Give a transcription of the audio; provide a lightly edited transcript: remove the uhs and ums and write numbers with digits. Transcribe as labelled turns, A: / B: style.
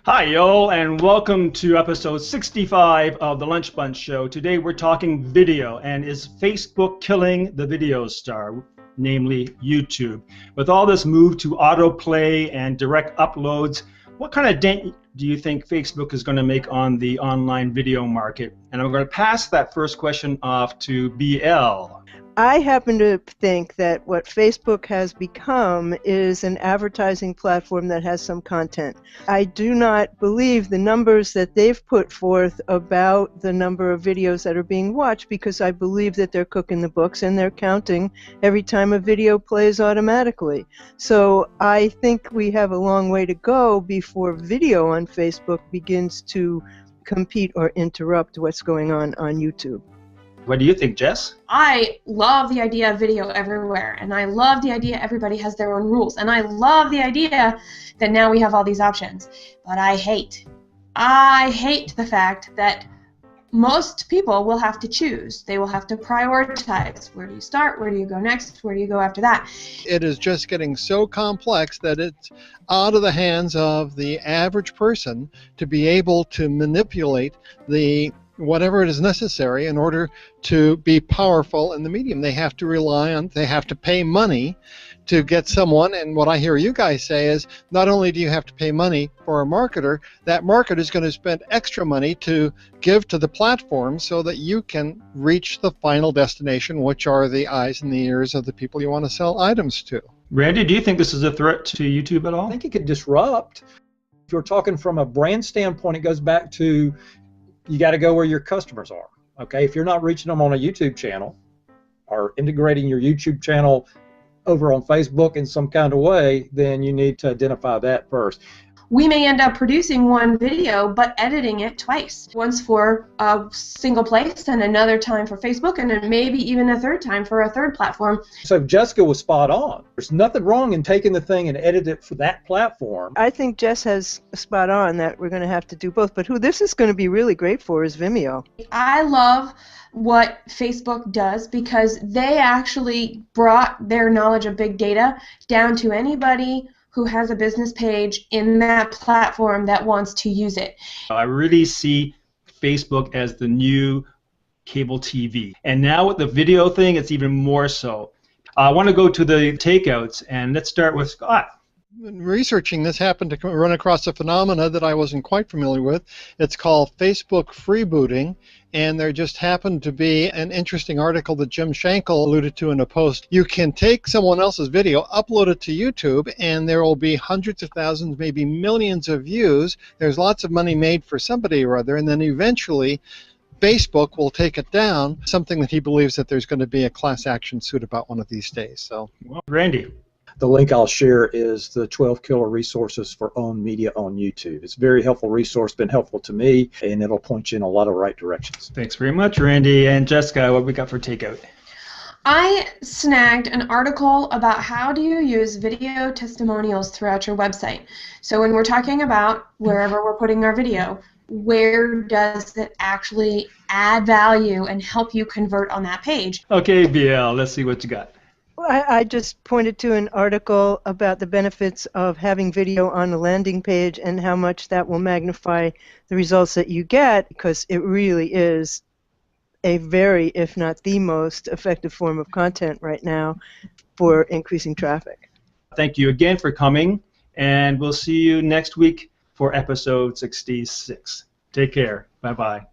A: Hi, y'all, and welcome to episode 65 of the Lunch Bunch Show. Today we're talking video, and is Facebook killing the video star, namely YouTube? With all this move to autoplay and direct uploads, what kind of dent do you think Facebook is going to make on the online video market? And I'm going to pass that first question off to BL.
B: I happen to think that what Facebook has become is an advertising platform that has some content. I do not believe the numbers that they've put forth about the number of videos that are being watched, because I believe that they're cooking the books and they're counting every time a video plays automatically. So I think we have a long way to go before video on Facebook begins to compete or interrupt what's going on YouTube.
A: What do you think, Jess?
C: I love the idea of video everywhere, and I love the idea everybody has their own rules, and I love the idea that now we have all these options. But I hate the fact that most people will have to choose. They will have to prioritize. Where do you start? Where do you go next? Where do you go after that?
D: It is just getting so complex that it's out of the hands of the average person to be able to manipulate whatever it is necessary in order to be powerful in the medium. They have to rely on, they have to pay money to get someone, and what I hear you guys say is not only do you have to pay money for a marketer, that marketer is going to spend extra money to give to the platform so that you can reach the final destination, which are the eyes and the ears of the people you want to sell items to.
A: Randy, do you think this is a threat to YouTube at all?
E: I think it could disrupt. If you're talking from a brand standpoint, it goes back to you got to go where your customers are. Okay, if you're not reaching them on a YouTube channel or integrating your YouTube channel over on Facebook in some kind of way, then you need to identify that first.
C: We may end up producing one video but editing it twice. Once for a single place and another time for Facebook, and then maybe even a third time for a third platform.
E: So Jessica was spot on. There's nothing wrong in taking the thing and edit it for that platform.
B: I think Jess has spot on that we're going to have to do both, but who this is going to be really great for is Vimeo.
C: I love what Facebook does because they actually brought their knowledge of big data down to anybody who has a business page in that platform that wants to use it.
A: I really see Facebook as the new cable TV. And now with the video thing, it's even more so. I want to go to the takeouts, and let's start with Scott.
D: In researching this, happened to run across a phenomena that I wasn't quite familiar with. It's called Facebook freebooting, and there just happened to be an interesting article that Jim Shankle alluded to in a post. You can take someone else's video, upload it to YouTube, and there will be hundreds of thousands, maybe millions of views. There's lots of money made for somebody or other, and then eventually Facebook will take it down, something that he believes that there's going to be a class action suit about one of these days. So,
A: well, Randy.
E: The link I'll share is the 12 killer resources for owned media on YouTube. It's a very helpful resource, been helpful to me, and it'll point you in a lot of right directions.
A: Thanks very much, Randy. And Jessica, what we got for takeout?
C: I snagged an article about how do you use video testimonials throughout your website. So when we're talking about wherever we're putting our video, where does it actually add value and help you convert on that page?
A: Okay, BL, let's see what you got.
B: I just pointed to an article about the benefits of having video on a landing page and how much that will magnify the results that you get, because it really is a very, if not the most effective form of content right now for increasing traffic.
A: Thank you again for coming, and we'll see you next week for episode 66. Take care. Bye-bye.